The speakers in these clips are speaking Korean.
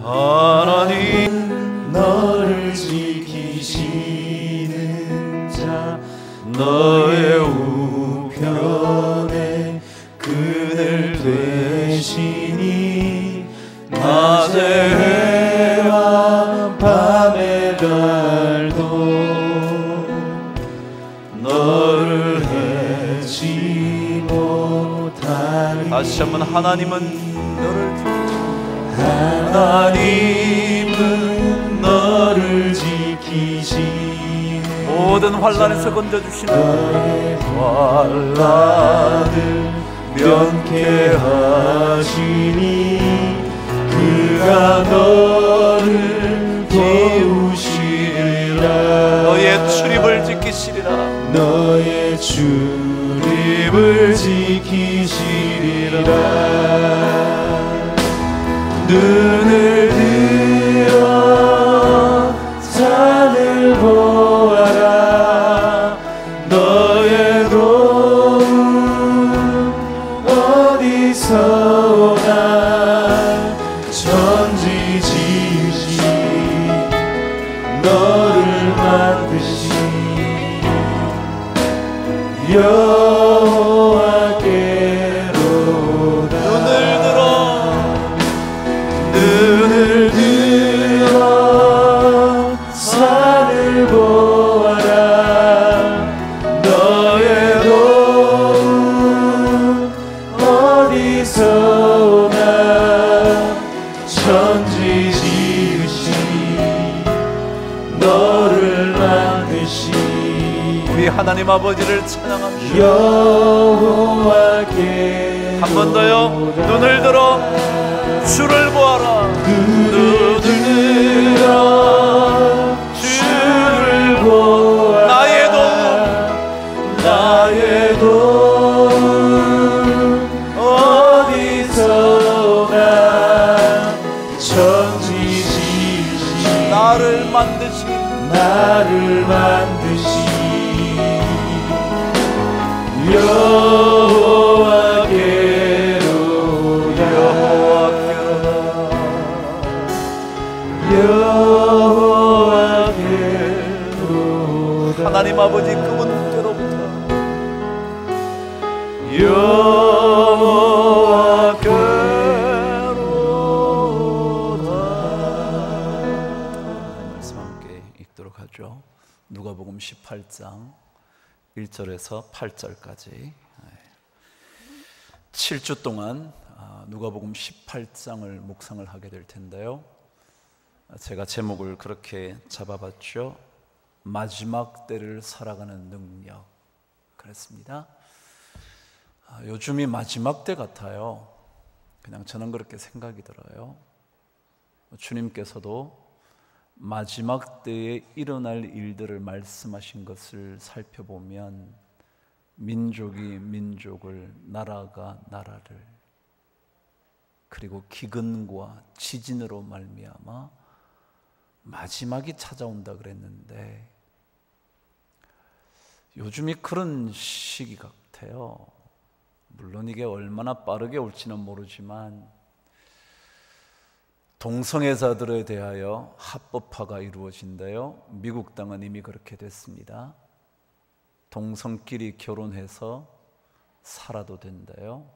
하나님 너를 지키시는 자 너의 우편에 그늘 되시니 낮의 해와 밤의 달도 너를 해치 못하리. 다시 한번 하나님은 너를 하나님은 너를 지키시니 모든 환난에서 건져주시는 너의 환난을 면케하시니 그가 너를 도우시리라. 너의 출입을 지키시리라. 너의 출입을 지키시리라. 눈을 들어 산을 보아라. 너의 도움 어디서 오나. 천지 지으신 너를 만드신 여호와께로다. 눈을 들어 산을 보아라. 너의 도움 어디서 오나. 천지 지으신 너를 만드신 우리 하나님 아버지를 찬양합니다. 여호와께 한 번 더요. 눈을 들어 주를 보아라. 눈을 들어 주를 보아라. 나의 도움 어디서 오나. 천지 지으신 나를 만드신 여호와께로다. 하나님 아버지 그분께로부터 여호와께로다. 말씀 함께 읽도록 하죠. 누가복음 18장 1절에서 8절까지 7주 동안 누가복음 18장을 묵상을 하게 될 텐데요, 제가 제목을 그렇게 잡아봤죠. 마지막 때를 살아가는 능력. 그랬습니다. 요즘이 마지막 때 같아요. 그냥 저는 그렇게 생각이 들어요. 주님께서도 마지막 때에 일어날 일들을 말씀하신 것을 살펴보면 민족이 민족을, 나라가 나라를, 그리고 기근과 지진으로 말미암아 마지막이 찾아온다 그랬는데 요즘이 그런 시기 같아요. 물론 이게 얼마나 빠르게 올지는 모르지만 동성애자들에 대하여 합법화가 이루어진대요. 미국 땅은 이미 그렇게 됐습니다. 동성끼리 결혼해서 살아도 된대요.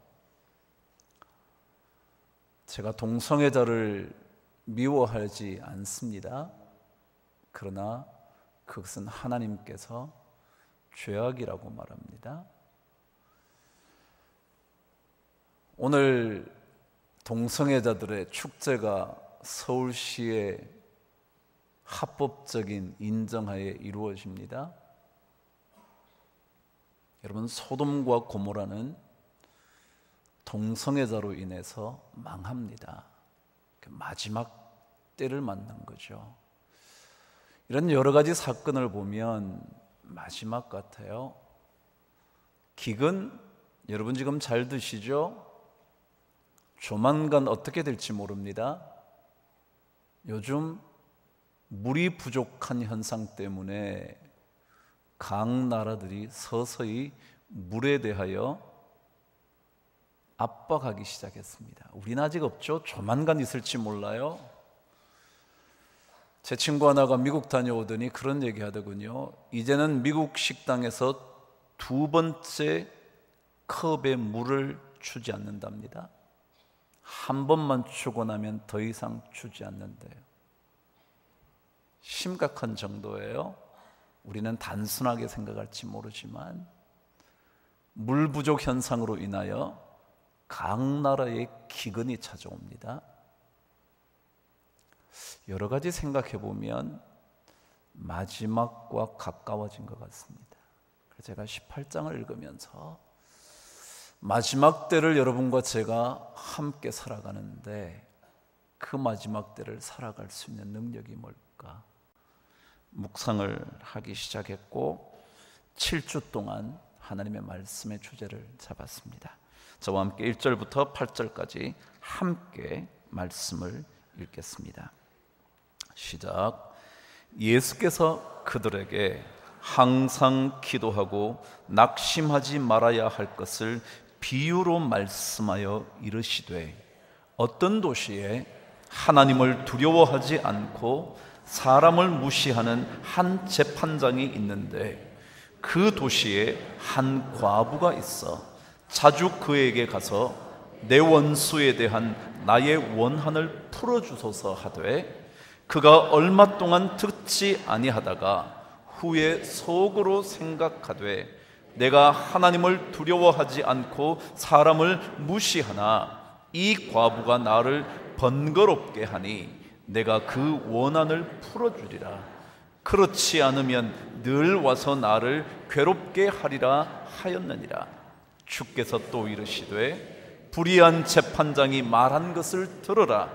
제가 동성애자를 미워하지 않습니다. 그러나 그것은 하나님께서 죄악이라고 말합니다. 오늘 동성애자들의 축제가 서울시의 합법적인 인정하에 이루어집니다. 여러분, 소돔과 고모라는 동성애자로 인해서 망합니다. 마지막 때를 맞는 거죠. 이런 여러 가지 사건을 보면 마지막 같아요. 기근, 여러분 지금 잘 드시죠? 조만간 어떻게 될지 모릅니다. 요즘 물이 부족한 현상 때문에 각 나라들이 서서히 물에 대하여 압박하기 시작했습니다. 우리는 아직 없죠. 조만간 있을지 몰라요. 제 친구 하나가 미국 다녀오더니 그런 얘기 하더군요. 이제는 미국 식당에서 두 번째 컵에 물을 주지 않는답니다. 한 번만 주고 나면 더 이상 주지 않는데요. 심각한 정도예요. 우리는 단순하게 생각할지 모르지만 물 부족 현상으로 인하여 각 나라에 기근이 찾아옵니다. 여러 가지 생각해 보면 마지막과 가까워진 것 같습니다. 그래서 제가 18장을 읽으면서 마지막 때를 여러분과 제가 함께 살아가는데 그 마지막 때를 살아갈 수 있는 능력이 뭘까? 묵상을 하기 시작했고 7주 동안 하나님의 말씀의 주제를 잡았습니다. 저와 함께 1절부터 8절까지 함께 말씀을 읽겠습니다. 시작. 예수께서 그들에게 항상 기도하고 낙심하지 말아야 할 것을 비유로 말씀하여 이르시되 어떤 도시에 하나님을 두려워하지 않고 사람을 무시하는 한 재판장이 있는데 그 도시에 한 과부가 있어 자주 그에게 가서 내 원수에 대한 나의 원한을 풀어주소서 하되 그가 얼마 동안 듣지 아니하다가 후에 속으로 생각하되 내가 하나님을 두려워하지 않고 사람을 무시하나 이 과부가 나를 번거롭게 하니 내가 그 원한을 풀어주리라. 그렇지 않으면 늘 와서 나를 괴롭게 하리라 하였느니라. 주께서 또 이르시되 불의한 재판장이 말한 것을 들으라.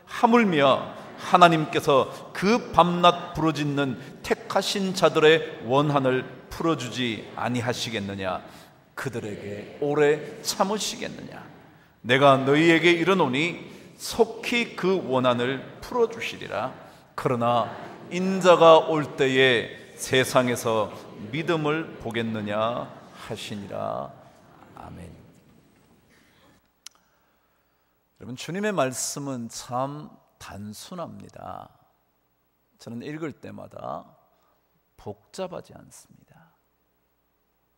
하물며 하나님께서 그 밤낮 부르짖는 택하신 자들의 원한을 풀어주지 아니하시겠느냐? 그들에게 오래 참으시겠느냐? 내가 너희에게 이르노니 속히 그 원한을 풀어주시리라. 그러나 인자가 올 때에 세상에서 믿음을 보겠느냐 하시니라. 아멘. 여러분, 주님의 말씀은 참 단순합니다. 저는 읽을 때마다 복잡하지 않습니다.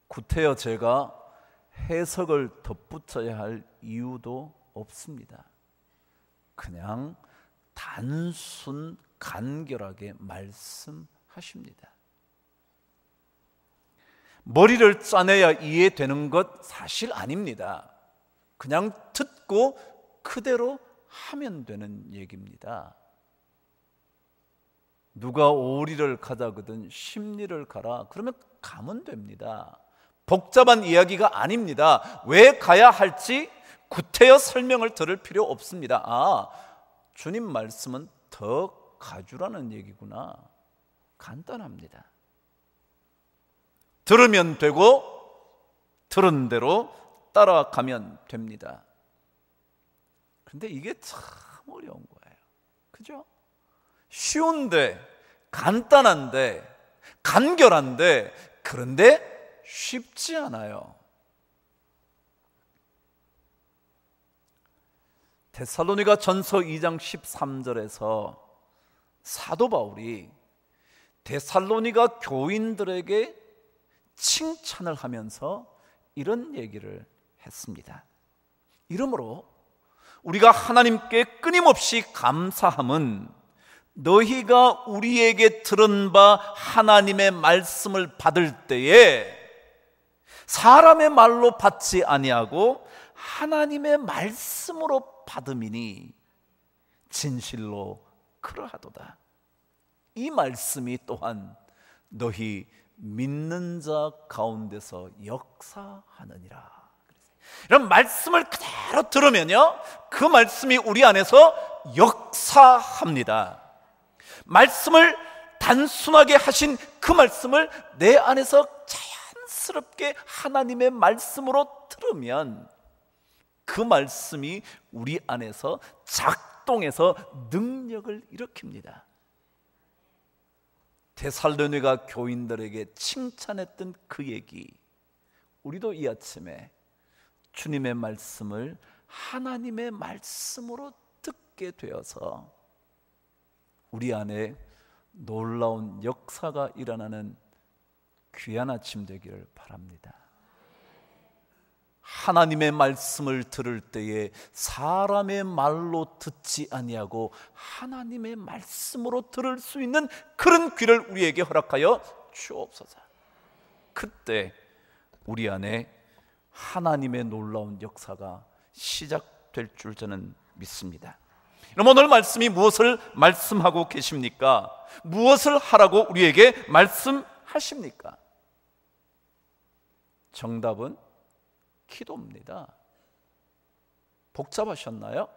구태여 제가 해석을 덧붙여야 할 이유도 없습니다. 그냥 단순 간결하게 말씀하십니다. 머리를 짜내야 이해되는 것 사실 아닙니다. 그냥 듣고 그대로 하면 되는 얘기입니다. 누가 오리를 가자거든 십리를 가라. 그러면 가면 됩니다. 복잡한 이야기가 아닙니다. 왜 가야 할지 구태여 설명을 들을 필요 없습니다. 아, 주님 말씀은 더 가주라는 얘기구나. 간단합니다. 들으면 되고 들은 대로 따라가면 됩니다. 그런데 이게 참 어려운 거예요. 그죠? 쉬운데, 간단한데, 간결한데, 그런데 쉽지 않아요. 데살로니가 전서 2장 13절에서 사도 바울이 데살로니가 교인들에게 칭찬을 하면서 이런 얘기를 했습니다. 이러므로 우리가 하나님께 끊임없이 감사함은 너희가 우리에게 들은 바 하나님의 말씀을 받을 때에 사람의 말로 받지 아니하고 하나님의 말씀으로 받음이니 진실로 그러하도다. 이 말씀이 또한 너희 믿는 자 가운데서 역사하느니라. 이런 말씀을 그대로 들으면요, 그 말씀이 우리 안에서 역사합니다. 말씀을 단순하게 하신 그 말씀을 내 안에서 자연스럽게 하나님의 말씀으로 들으면 그 말씀이 우리 안에서 작동해서 능력을 일으킵니다. 데살로니가 교인들에게 칭찬했던 그 얘기, 우리도 이 아침에 주님의 말씀을 하나님의 말씀으로 듣게 되어서 우리 안에 놀라운 역사가 일어나는 귀한 아침 되기를 바랍니다. 하나님의 말씀을 들을 때에 사람의 말로 듣지 아니하고 하나님의 말씀으로 들을 수 있는 그런 귀를 우리에게 허락하여 주옵소서. 그때 우리 안에 하나님의 놀라운 역사가 시작될 줄 저는 믿습니다. 그럼 오늘 말씀이 무엇을 말씀하고 계십니까? 무엇을 하라고 우리에게 말씀하십니까? 정답은 기도입니다. 복잡하셨나요?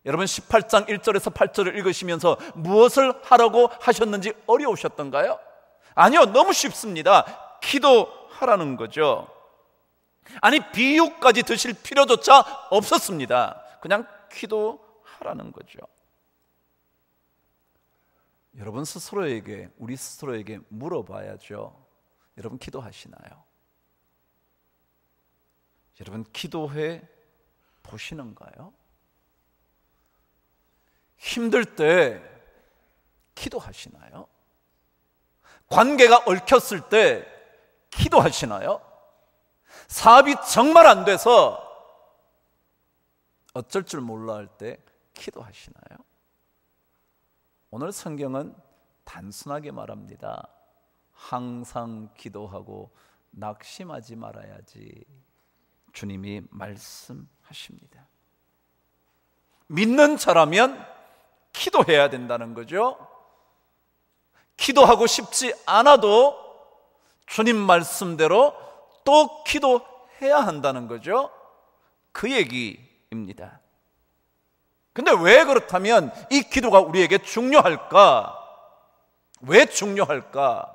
여러분 18장 1절에서 8절을 읽으시면서 무엇을 하라고 하셨는지 어려우셨던가요? 아니요, 너무 쉽습니다. 기도하라는 거죠. 아니, 비유까지 드실 필요조차 없었습니다. 그냥 기도하라는 거죠. 여러분 스스로에게, 우리 스스로에게 물어봐야죠. 여러분 기도하시나요? 여러분 기도해 보시는가요? 힘들 때 기도하시나요? 관계가 얽혔을 때 기도하시나요? 사업이 정말 안 돼서 어쩔 줄 몰라 할 때 기도하시나요? 오늘 성경은 단순하게 말합니다. 항상 기도하고 낙심하지 말아야지. 주님이 말씀하십니다. 믿는 자라면 기도해야 된다는 거죠. 기도하고 싶지 않아도 주님 말씀대로 또 기도해야 한다는 거죠. 그 얘기입니다. 근데 왜 그렇다면 이 기도가 우리에게 중요할까? 왜 중요할까?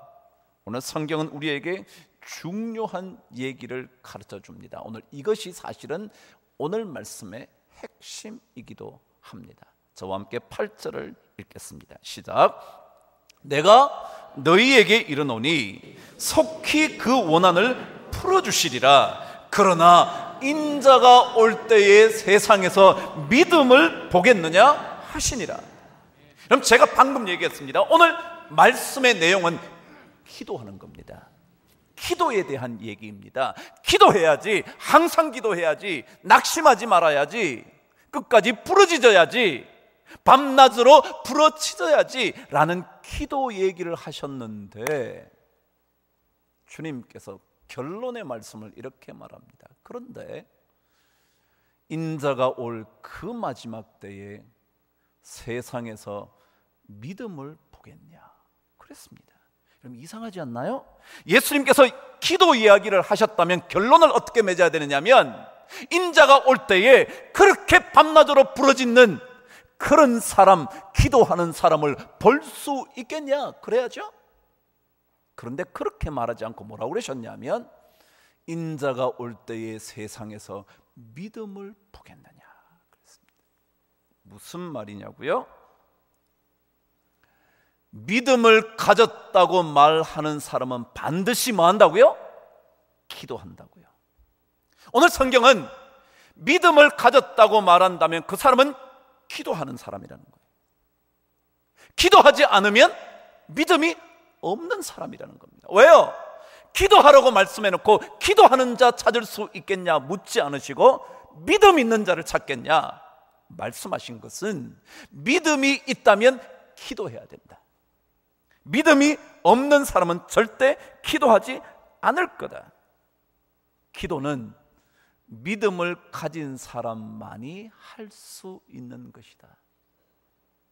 오늘 성경은 우리에게 중요한 얘기를 가르쳐 줍니다. 오늘 이것이 사실은 오늘 말씀의 핵심이기도 합니다. 저와 함께 8절을 읽겠습니다. 시작. 내가 너희에게 이르노니 속히 그 원한을 풀어주시리라. 그러나 인자가 올 때에 세상에서 믿음을 보겠느냐 하시니라. 그럼 제가 방금 얘기했습니다. 오늘 말씀의 내용은 기도하는 겁니다. 기도에 대한 얘기입니다. 기도해야지, 항상 기도해야지, 낙심하지 말아야지, 끝까지 부르짖어야지, 밤낮으로 부르짖어야지 라는 기도 얘기를 하셨는데 주님께서 결론의 말씀을 이렇게 말합니다. 그런데 인자가 올 그 마지막 때에 세상에서 믿음을 보겠냐 그랬습니다. 그럼 이상하지 않나요? 예수님께서 기도 이야기를 하셨다면 결론을 어떻게 맺어야 되느냐면 인자가 올 때에 그렇게 밤낮으로 부르짖는 그런 사람, 기도하는 사람을 볼 수 있겠냐 그래야죠. 그런데 그렇게 말하지 않고 뭐라고 그러셨냐면 인자가 올 때에 세상에서 믿음을 보겠느냐 그랬습니다. 무슨 말이냐고요? 믿음을 가졌다고 말하는 사람은 반드시 뭐 한다고요? 기도한다고요. 오늘 성경은 믿음을 가졌다고 말한다면 그 사람은 기도하는 사람이라는 거예요. 기도하지 않으면 믿음이 없는 사람이라는 겁니다. 왜요? 기도하라고 말씀해놓고 기도하는 자 찾을 수 있겠냐 묻지 않으시고 믿음 있는 자를 찾겠냐 말씀하신 것은 믿음이 있다면 기도해야 된다. 믿음이 없는 사람은 절대 기도하지 않을 거다. 기도는 믿음을 가진 사람만이 할 수 있는 것이다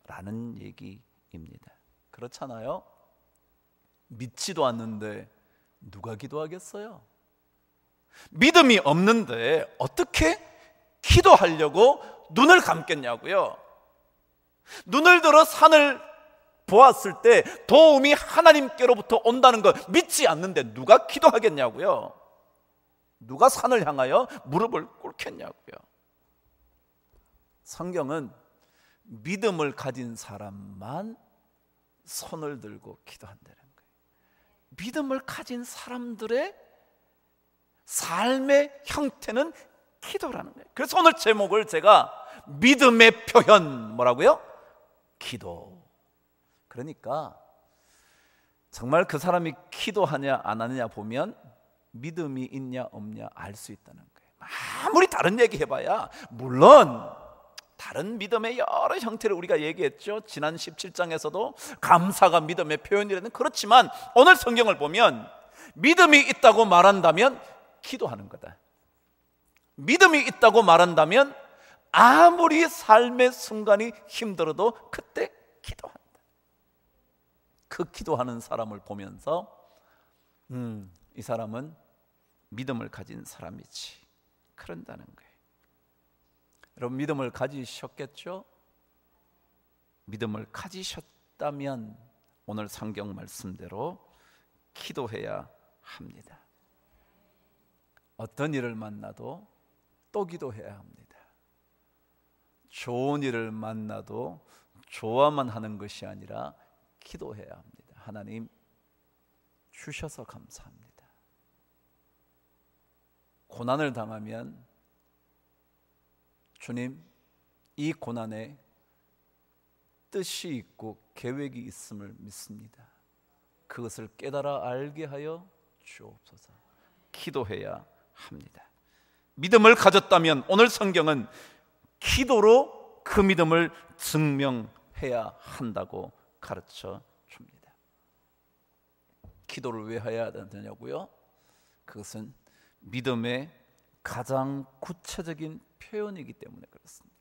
라는 얘기입니다. 그렇잖아요? 믿지도 않는데 누가 기도하겠어요? 믿음이 없는데 어떻게 기도하려고 눈을 감겠냐고요? 눈을 들어 산을 보았을 때 도움이 하나님께로부터 온다는 걸 믿지 않는데 누가 기도하겠냐고요? 누가 산을 향하여 무릎을 꿇겠냐고요? 성경은 믿음을 가진 사람만 손을 들고 기도한다는 거예요. 믿음을 가진 사람들의 삶의 형태는 기도라는 거예요. 그래서 오늘 제목을 제가 믿음의 표현 뭐라고요? 기도. 그러니까 정말 그 사람이 기도하냐 안 하느냐 보면 믿음이 있냐 없냐 알 수 있다는 거예요. 아무리 다른 얘기 해봐야, 물론 다른 믿음의 여러 형태를 우리가 얘기했죠. 지난 17장에서도 감사가 믿음의 표현이라는, 그렇지만 오늘 성경을 보면 믿음이 있다고 말한다면 기도하는 거다. 믿음이 있다고 말한다면 아무리 삶의 순간이 힘들어도 그때 기도한다. 그 기도하는 사람을 보면서 이 사람은 믿음을 가진 사람이지, 그런다는 거예요. 여러분, 믿음을 가지셨겠죠? 믿음을 가지셨다면 오늘 성경 말씀대로 기도해야 합니다. 어떤 일을 만나도 또 기도해야 합니다. 좋은 일을 만나도 좋아만 하는 것이 아니라 기도해야 합니다. 하나님 주셔서 감사합니다. 고난을 당하면 주님, 이 고난에 뜻이 있고 계획이 있음을 믿습니다. 그것을 깨달아 알게 하여 주옵소서. 기도해야 합니다. 믿음을 가졌다면 오늘 성경은 기도로 그 믿음을 증명해야 한다고 가르쳐 줍니다. 기도를 왜 해야 되냐고요? 그것은 믿음의 가장 구체적인 표현이기 때문에 그렇습니다.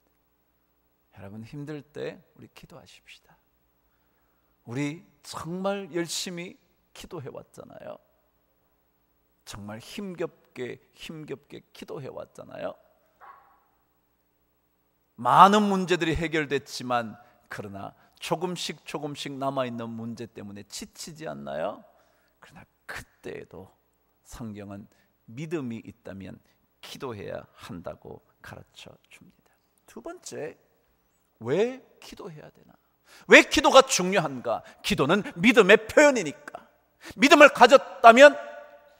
여러분, 힘들 때 우리 기도하십시다. 우리 정말 열심히 기도해 왔잖아요. 정말 힘겹게 기도해 왔잖아요. 많은 문제들이 해결됐지만 그러나 조금씩 남아있는 문제 때문에 지치지 않나요? 그러나 그때에도 성경은 믿음이 있다면 기도해야 한다고 가르쳐 줍니다. 두 번째, 왜 기도해야 되나? 왜 기도가 중요한가? 기도는 믿음의 표현이니까, 믿음을 가졌다면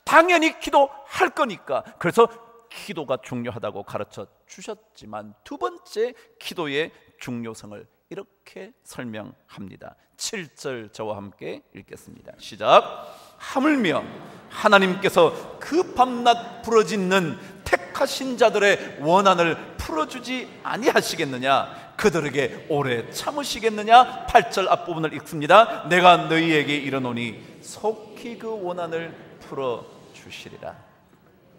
당연히 기도할 거니까, 그래서 기도가 중요하다고 가르쳐 주셨지만 두 번째, 기도의 중요성을 이렇게 설명합니다. 7절 저와 함께 읽겠습니다. 시작. 하물며 하나님께서 그 밤낮 부르짖는 택하신 자들의 원한을 풀어주지 아니하시겠느냐? 그들에게 오래 참으시겠느냐? 8절 앞부분을 읽습니다. 내가 너희에게 이르노니 속히 그 원한을 풀어주시리라.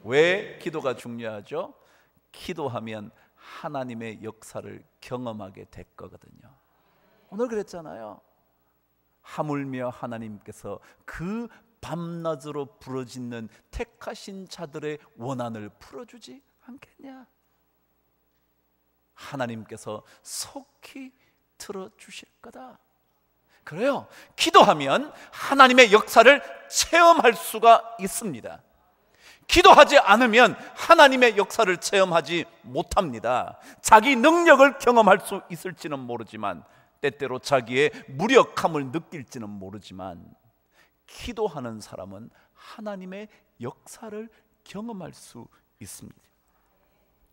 왜 기도가 중요하죠? 기도하면 하나님의 역사를 경험하게 될 거거든요. 오늘 그랬잖아요. 하물며 하나님께서 그 밤낮으로 부르짖는 택하신 자들의 원한을 풀어주지 않겠냐? 하나님께서 속히 들어주실 거다. 그래요, 기도하면 하나님의 역사를 체험할 수가 있습니다. 기도하지 않으면 하나님의 역사를 체험하지 못합니다. 자기 능력을 경험할 수 있을지는 모르지만, 때때로 자기의 무력함을 느낄지는 모르지만, 기도하는 사람은 하나님의 역사를 경험할 수 있습니다.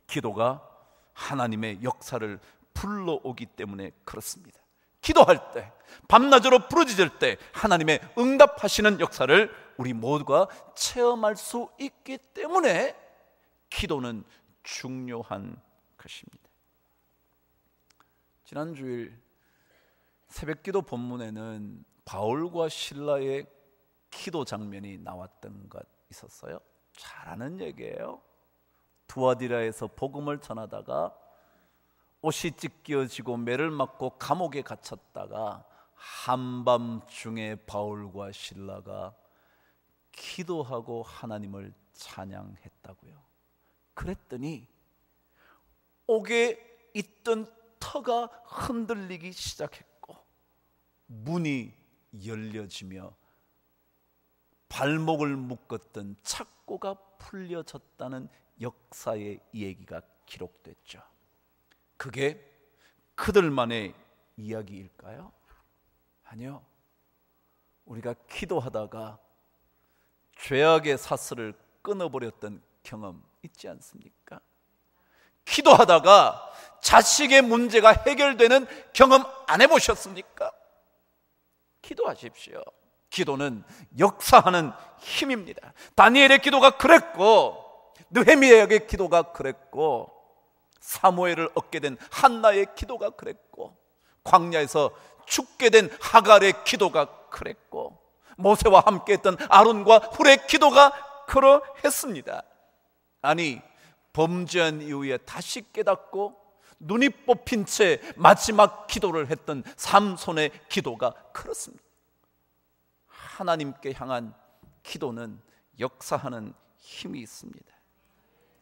기도가 하나님의 역사를 불러오기 때문에 그렇습니다. 기도할 때, 밤낮으로 부르짖을 때 하나님의 응답하시는 역사를 우리 모두가 체험할 수 있기 때문에 기도는 중요한 것입니다. 지난 주일 새벽기도 본문에는 바울과 실라의 기도 장면이 나왔던 것 있었어요. 잘 아는 얘기예요. 두아디라에서 복음을 전하다가 옷이 찢겨지고 매를 맞고 감옥에 갇혔다가 한밤중에 바울과 실라가 기도하고 하나님을 찬양했다고요. 그랬더니 옥에 있던 터가 흔들리기 시작했고 문이 열려지며 발목을 묶었던 착고가 풀려졌다는 역사의 얘기가 기록됐죠. 그게 그들만의 이야기일까요? 아니요. 우리가 기도하다가 죄악의 사슬을 끊어버렸던 경험 있지 않습니까? 기도하다가 자식의 문제가 해결되는 경험 안 해보셨습니까? 기도하십시오. 기도는 역사하는 힘입니다. 다니엘의 기도가 그랬고, 느헤미야의 기도가 그랬고, 사무엘을 얻게 된 한나의 기도가 그랬고, 광야에서 죽게 된 하갈의 기도가 그랬고, 모세와 함께 했던 아론과 훌의 기도가 그러했습니다. 아니, 범죄한 이후에 다시 깨닫고 눈이 뽑힌 채 마지막 기도를 했던 삼손의 기도가 그렇습니다. 하나님께 향한 기도는 역사하는 힘이 있습니다.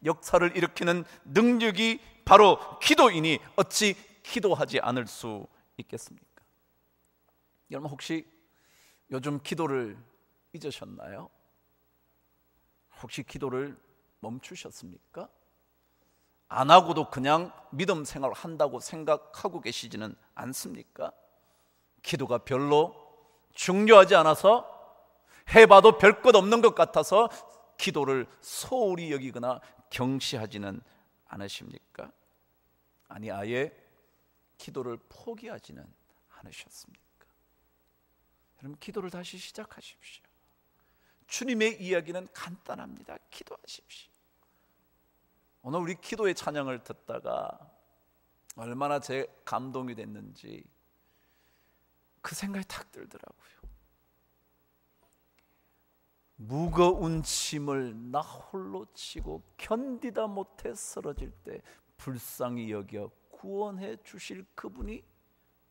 역사를 일으키는 능력이 바로 기도이니 어찌 기도하지 않을 수 있겠습니까? 여러분, 혹시 요즘 기도를 잊으셨나요? 혹시 기도를 멈추셨습니까? 안 하고도 그냥 믿음 생활을 한다고 생각하고 계시지는 않습니까? 기도가 별로 중요하지 않아서, 해봐도 별 것 없는 것 같아서 기도를 소홀히 여기거나 경시하지는 않으십니까? 아니, 아예 기도를 포기하지는 않으셨습니까? 여러분, 기도를 다시 시작하십시오. 주님의 이야기는 간단합니다. 기도하십시오. 오늘 우리 기도의 찬양을 듣다가 얼마나 제 감동이 됐는지 그 생각이 탁 들더라고요. 무거운 짐을 나 홀로 지고 견디다 못해 쓰러질 때 불쌍히 여겨 구원해 주실 그분이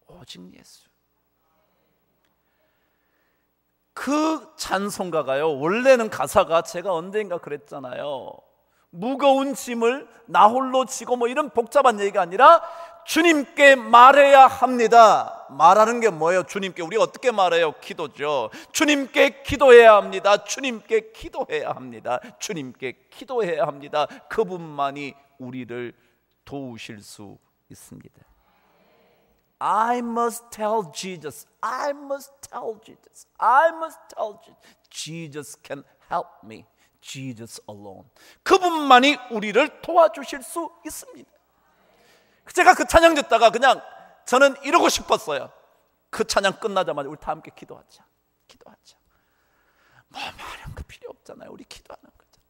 오직 예수. 그 찬송가가요, 원래는 가사가 제가 언젠가 그랬잖아요. 무거운 짐을 나 홀로 지고 뭐 이런 복잡한 얘기가 아니라 주님께 말해야 합니다. 말하는 게 뭐예요? 주님께. 우리가 어떻게 말해요? 기도죠. 주님께 기도해야 합니다. 주님께 기도해야 합니다. 주님께 기도해야 합니다. 그분만이 우리를 도우실 수 있습니다. I must tell Jesus. I must tell Jesus. I must tell Jesus. Jesus can help me. Jesus alone. 그분만이 우리를 도와주실 수 있습니다. 제가 그 찬양 듣다가 그냥 저는 이러고 싶었어요. 그 찬양 끝나자마자 우리 다 함께 기도하자. 기도하자. 뭐 많은 거 필요 없잖아요. 우리 기도하는 거죠.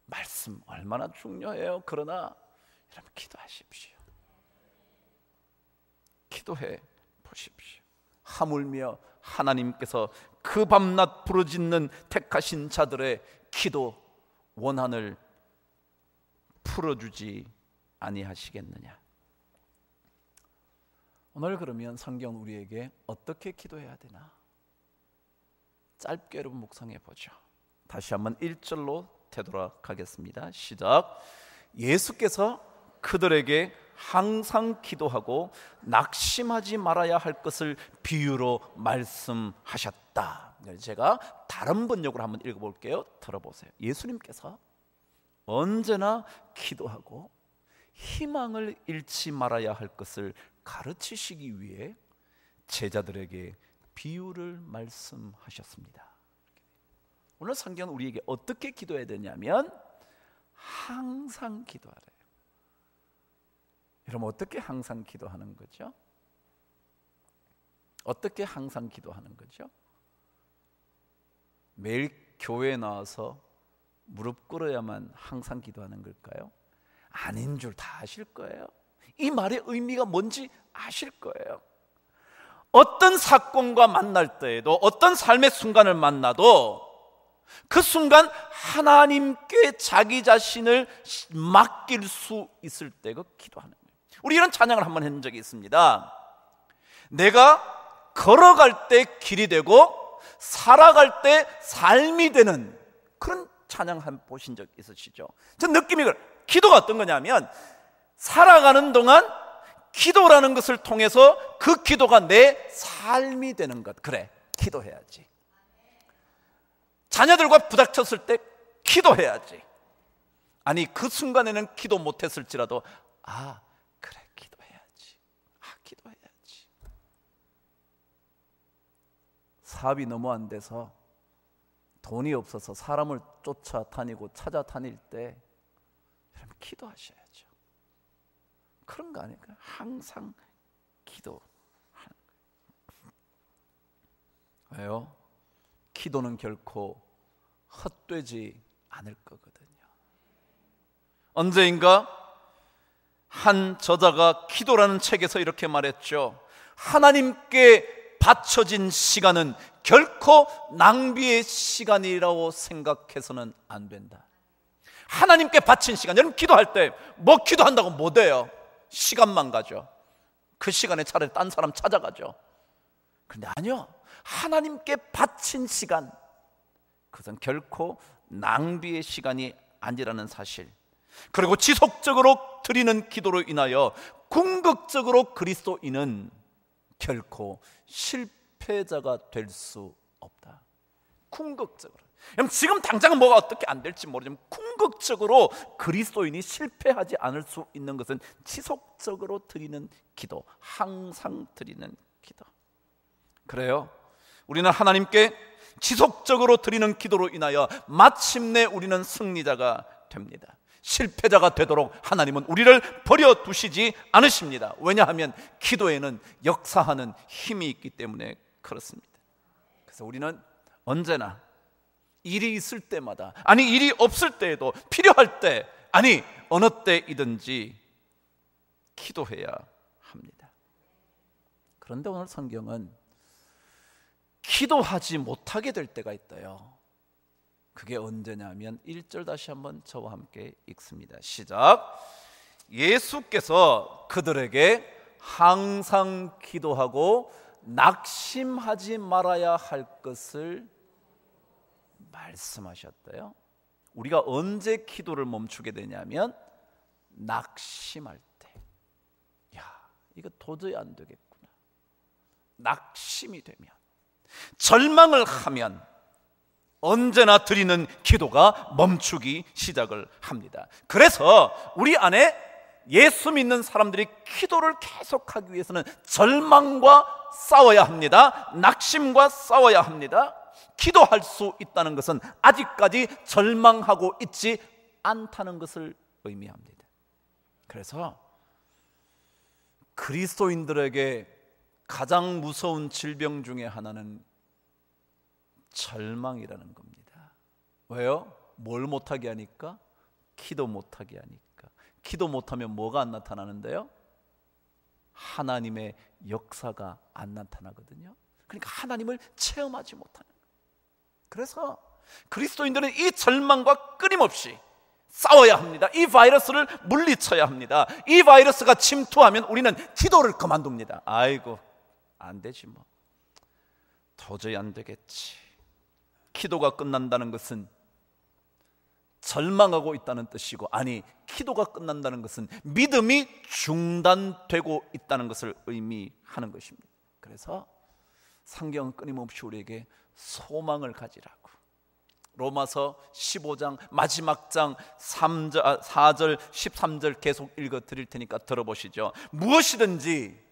말씀 얼마나 중요해요. 그러나 여러분, 기도하십시오. 기도해 보십시오. 하물며 하나님께서 그 밤낮 부르짖는 택하신 자들의 기도 원한을 풀어주지 아니하시겠느냐. 오늘 그러면 성경 우리에게 어떻게 기도해야 되나 짧게 여러분 묵상해 보죠. 다시 한번 1절로 되돌아가겠습니다. 시작. 예수께서 그들에게 항상 기도하고 낙심하지 말아야 할 것을 비유로 말씀하셨다. 제가 다른 번역으로 한번 읽어볼게요. 들어보세요. 예수님께서 언제나 기도하고 희망을 잃지 말아야 할 것을 가르치시기 위해 제자들에게 비유를 말씀하셨습니다. 오늘 성경은 우리에게 어떻게 기도해야 되냐면 항상 기도하래요. 여러분, 어떻게 항상 기도하는 거죠? 어떻게 항상 기도하는 거죠? 매일 교회에 나와서 무릎 꿇어야만 항상 기도하는 걸까요? 아닌 줄 다 아실 거예요. 이 말의 의미가 뭔지 아실 거예요. 어떤 사건과 만날 때에도, 어떤 삶의 순간을 만나도 그 순간 하나님께 자기 자신을 맡길 수 있을 때가 기도하는 거예요. 우리 이런 찬양을 한번 한 적이 있습니다. 내가 걸어갈 때 길이 되고 살아갈 때 삶이 되는 그런 찬양 한번 보신 적 있으시죠? 전 느낌이 그래요. 기도가 어떤 거냐면 살아가는 동안 기도라는 것을 통해서 그 기도가 내 삶이 되는 것. 그래, 기도해야지. 자녀들과 부닥쳤을 때 기도해야지. 아니, 그 순간에는 기도 못했을지라도 그래, 기도해야지. 기도해야지. 사업이 너무 안 돼서 돈이 없어서 사람을 쫓아다니고 찾아다닐 때 여러분, 기도하셔야죠. 그런 거 아닐까요? 항상 기도하는 거예요. 왜요? 기도는 결코 헛되지 않을 거거든요. 언제인가 한 저자가 기도라는 책에서 이렇게 말했죠. 하나님께 바쳐진 시간은 결코 낭비의 시간이라고 생각해서는 안 된다. 하나님께 바친 시간, 여러분 기도할 때 뭐 기도한다고 못 해요. 시간만 가죠. 그 시간에 차라리 딴 사람 찾아가죠. 그런데 아니요, 하나님께 바친 시간, 그것은 결코 낭비의 시간이 아니라는 사실, 그리고 지속적으로 드리는 기도로 인하여 궁극적으로 그리스도인은 결코 실패자가 될 수 없다. 궁극적으로. 지금 당장은 뭐가 어떻게 안 될지 모르지만 궁극적으로 그리스도인이 실패하지 않을 수 있는 것은 지속적으로 드리는 기도, 항상 드리는 기도. 그래요, 우리는 하나님께 지속적으로 드리는 기도로 인하여 마침내 우리는 승리자가 됩니다. 실패자가 되도록 하나님은 우리를 버려두시지 않으십니다. 왜냐하면 기도에는 역사하는 힘이 있기 때문에 그렇습니다. 그래서 우리는 언제나 일이 있을 때마다, 아니 일이 없을 때에도, 필요할 때, 아니 어느 때이든지 기도해야 합니다. 그런데 오늘 성경은 기도하지 못하게 될 때가 있어요. 그게 언제냐면 1절 다시 한번 저와 함께 읽습니다. 시작. 예수께서 그들에게 항상 기도하고 낙심하지 말아야 할 것을 말씀하셨대요. 우리가 언제 기도를 멈추게 되냐면 낙심할 때. 야, 이거 도저히 안 되겠구나. 낙심이 되면, 절망을 하면 언제나 드리는 기도가 멈추기 시작을 합니다. 그래서 우리 안에 예수 믿는 사람들이 기도를 계속하기 위해서는 절망과 싸워야 합니다. 낙심과 싸워야 합니다. 기도할 수 있다는 것은 아직까지 절망하고 있지 않다는 것을 의미합니다. 그래서 그리스도인들에게 가장 무서운 질병 중에 하나는 절망이라는 겁니다. 왜요? 뭘 못하게 하니까? 기도 못하게 하니까. 기도 못하면 뭐가 안 나타나는데요? 하나님의 역사가 안 나타나거든요. 그러니까 하나님을 체험하지 못하는 거예요. 그래서 그리스도인들은 이 절망과 끊임없이 싸워야 합니다. 이 바이러스를 물리쳐야 합니다. 이 바이러스가 침투하면 우리는 기도를 그만둡니다. 아이고, 안 되지 뭐. 도저히 안 되겠지. 기도가 끝난다는 것은 절망하고 있다는 뜻이고, 아니, 기도가 끝난다는 것은 믿음이 중단되고 있다는 것을 의미하는 것입니다. 그래서 성경은 끊임없이 우리에게 소망을 가지라고, 로마서 15장 마지막 장 4절 13절 계속 읽어 드릴 테니까 들어보시죠. 무엇이든지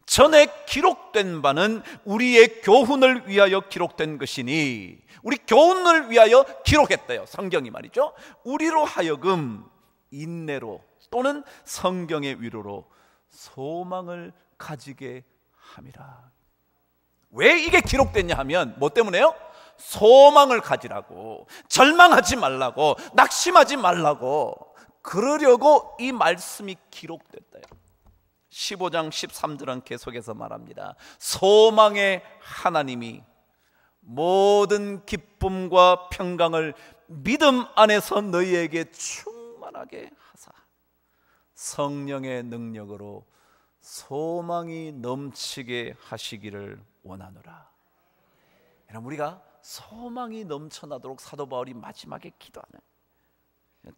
전에 기록된 바는 우리의 교훈을 위하여 기록된 것이니, 우리 교훈을 위하여 기록했대요. 성경이 말이죠. 우리로 하여금 인내로 또는 성경의 위로로 소망을 가지게 함이라. 왜 이게 기록됐냐 하면 뭐 때문에요? 소망을 가지라고, 절망하지 말라고, 낙심하지 말라고, 그러려고 이 말씀이 기록됐대요. 15장 13절은 계속해서 말합니다. 소망의 하나님이 모든 기쁨과 평강을 믿음 안에서 너희에게 충만하게 하사 성령의 능력으로 소망이 넘치게 하시기를 원하노라. 여러분, 우리가 소망이 넘쳐나도록 사도 바울이 마지막에 기도하는,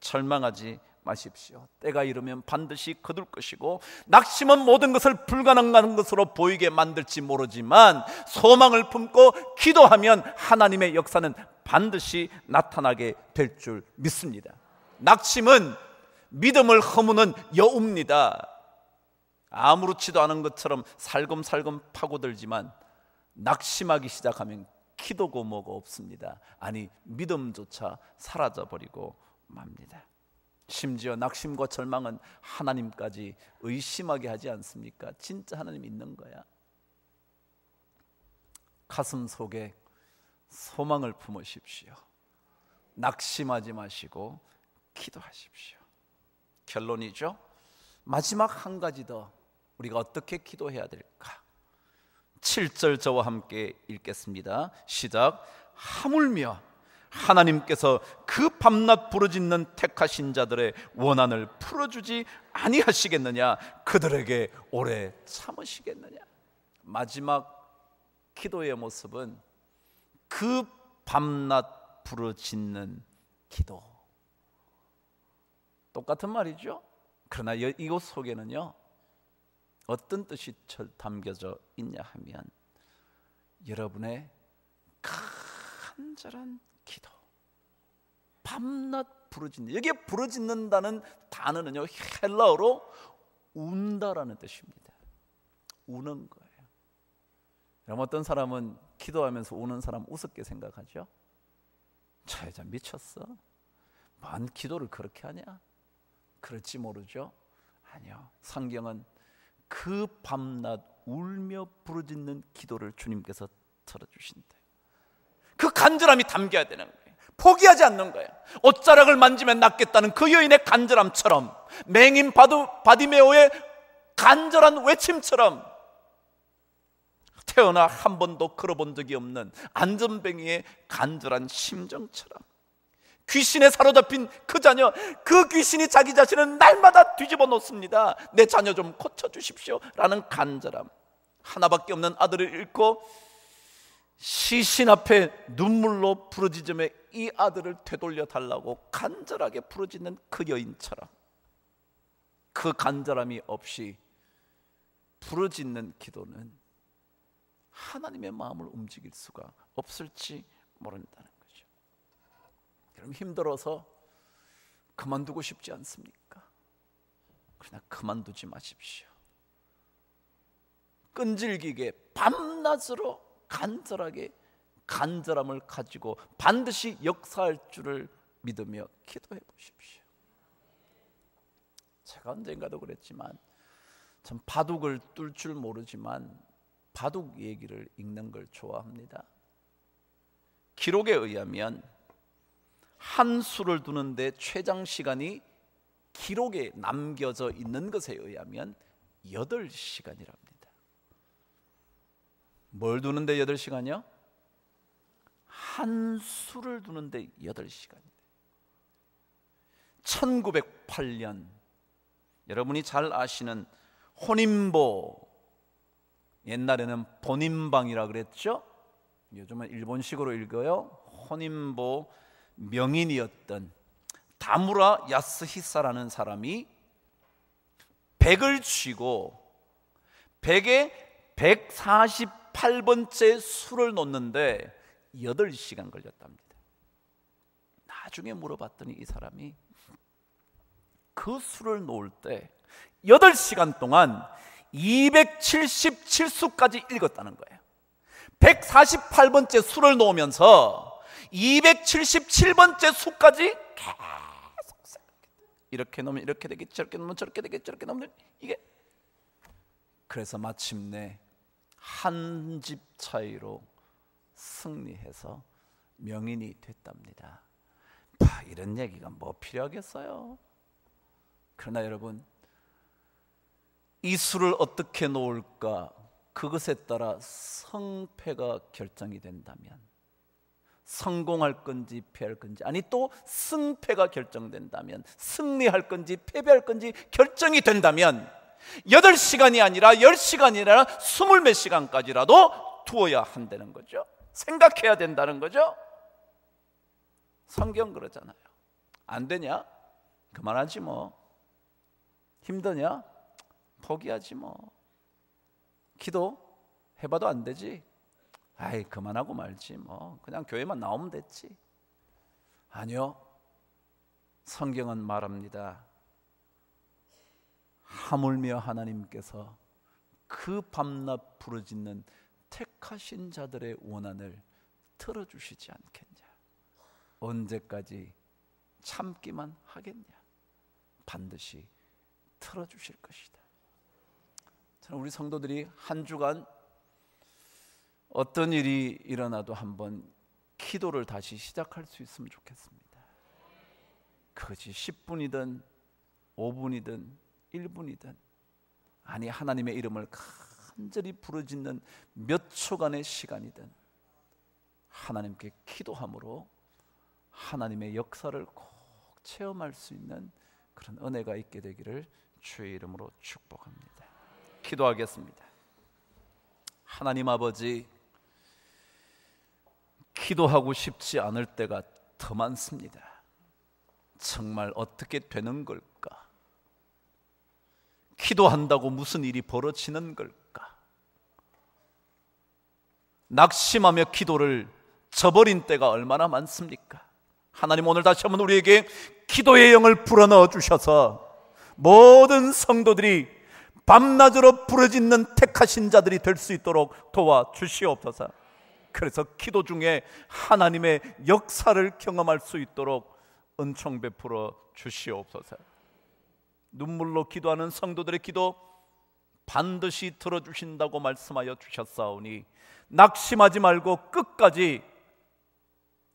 절망하지 마십시오. 때가 이르면 반드시 거둘 것이고, 낙심은 모든 것을 불가능한 것으로 보이게 만들지 모르지만 소망을 품고 기도하면 하나님의 역사는 반드시 나타나게 될 줄 믿습니다. 낙심은 믿음을 허무는 여우입니다. 아무렇지도 않은 것처럼 살금살금 파고들지만 낙심하기 시작하면 기도고 뭐고 없습니다. 아니, 믿음조차 사라져버리고 맙니다. 심지어 낙심과 절망은 하나님까지 의심하게 하지 않습니까? 진짜 하나님 있는 거야? 가슴 속에 소망을 품으십시오. 낙심하지 마시고 기도하십시오. 결론이죠. 마지막 한 가지 더 우리가 어떻게 기도해야 될까? 7절 저와 함께 읽겠습니다. 시작. 하물며 하나님께서 그 밤낮 부르짖는 택하신 자들의 원한을 풀어주지 아니하시겠느냐? 그들에게 오래 참으시겠느냐? 마지막 기도의 모습은 그 밤낮 부르짖는 기도. 똑같은 말이죠. 그러나 이곳 속에는요, 어떤 뜻이 담겨져 있냐 하면 여러분의 간절한 기도, 밤낮 부르짖는, 여기에 부르짖는다는 단어는요 헬라어로 운다라는 뜻입니다. 우는 거예요. 여러분, 어떤 사람은 기도하면서 우는 사람 우습게 생각하죠. 저 여자 미쳤어? 뭔 기도를 그렇게 하냐? 그럴지 모르죠. 아니요, 성경은 그 밤낮 울며 부르짖는 기도를 주님께서 들어주신대요. 그 간절함이 담겨야 되는 거예요. 포기하지 않는 거예요. 옷자락을 만지면 낫겠다는 그 여인의 간절함처럼, 맹인 바디메오의 간절한 외침처럼, 태어나 한 번도 걸어본 적이 없는 안전뱅이의 간절한 심정처럼, 귀신에 사로잡힌 그 자녀, 그 귀신이 자기 자신을 날마다 뒤집어 놓습니다. 내 자녀 좀 고쳐주십시오 라는 간절함. 하나밖에 없는 아들을 잃고 시신 앞에 눈물로 부르짖으며 이 아들을 되돌려 달라고 간절하게 부르짖는 그 여인처럼, 그 간절함이 없이 부르짖는 기도는 하나님의 마음을 움직일 수가 없을지 모른다는 거죠. 그럼 힘들어서 그만두고 싶지 않습니까? 그러나 그만두지 마십시오. 끈질기게 밤낮으로 간절하게 간절함을 가지고 반드시 역사할 줄을 믿으며 기도해 보십시오. 제가 언젠가도 그랬지만, 전 바둑을 뚫 줄 모르지만 바둑 얘기를 읽는 걸 좋아합니다. 기록에 의하면 한 수를 두는데 최장 시간이 기록에 남겨져 있는 것에 의하면 8시간이랍니다. 뭘 두는데 8시간이요? 한 수를 두는데 8시간이에요. 1908년, 여러분이 잘 아시는 혼인보, 옛날에는 본인방이라 그랬죠. 요즘은 일본식으로 읽어요. 혼인보 명인이었던 다무라 야스히사라는 사람이 100을 쥐고 100에 148번째 수를 놓는데 8시간 걸렸답니다. 나중에 물어봤더니 이 사람이 그 수를 놓을 때 8시간 동안 277수까지 읽었다는 거예요. 148번째 수를 놓으면서 277번째 수까지 계속 생각했어요. 이렇게 놓으면 이렇게 되겠지, 저렇게 놓으면 저렇게 되겠지, 저렇게 놓으면 이게. 그래서 마침내 한 집 차이로 승리해서 명인이 됐답니다. 이런 얘기가 뭐 필요하겠어요? 그러나 여러분, 이 수를 어떻게 놓을까, 그것에 따라 성패가 결정이 된다면, 성공할 건지 패할 건지, 아니 또 승패가 결정된다면, 승리할 건지 패배할 건지 결정이 된다면 8시간이 아니라 10시간이나 20몇 시간까지라도 두어야 한다는 거죠. 생각해야 된다는 거죠. 성경 그러잖아요. 안 되냐? 그만하지 뭐. 힘드냐? 포기하지 뭐. 기도 해봐도 안 되지? 아이, 그만하고 말지 뭐. 그냥 교회만 나오면 됐지. 아니요, 성경은 말합니다. 하물며 하나님께서 그 밤낮 부르짖는 택하신 자들의 원한을 들어주시지 않겠냐? 언제까지 참기만 하겠냐? 반드시 들어주실 것이다. 저는 우리 성도들이 한 주간 어떤 일이 일어나도 한번 기도를 다시 시작할 수 있으면 좋겠습니다. 그것이 10분이든 5분이든 1분이든, 아니 하나님의 이름을 간절히 부르짖는 몇 초간의 시간이든 하나님께 기도함으로 하나님의 역사를 꼭 체험할 수 있는 그런 은혜가 있게 되기를 주의 이름으로 축복합니다. 기도하겠습니다. 하나님 아버지, 기도하고 싶지 않을 때가 더 많습니다. 정말 어떻게 되는 걸까? 기도한다고 무슨 일이 벌어지는 걸까? 낙심하며 기도를 저버린 때가 얼마나 많습니까? 하나님, 오늘 다시 한번 우리에게 기도의 영을 불어넣어 주셔서 모든 성도들이 밤낮으로 부르짖는 택하신 자들이 될 수 있도록 도와주시옵소서. 그래서 기도 중에 하나님의 역사를 경험할 수 있도록 은총 베풀어 주시옵소서. 눈물로 기도하는 성도들의 기도 반드시 들어주신다고 말씀하여 주셨사오니 낙심하지 말고 끝까지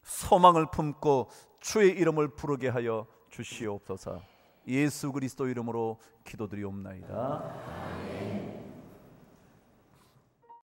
소망을 품고 주의 이름을 부르게 하여 주시옵소서. 예수 그리스도 이름으로 기도드리옵나이다.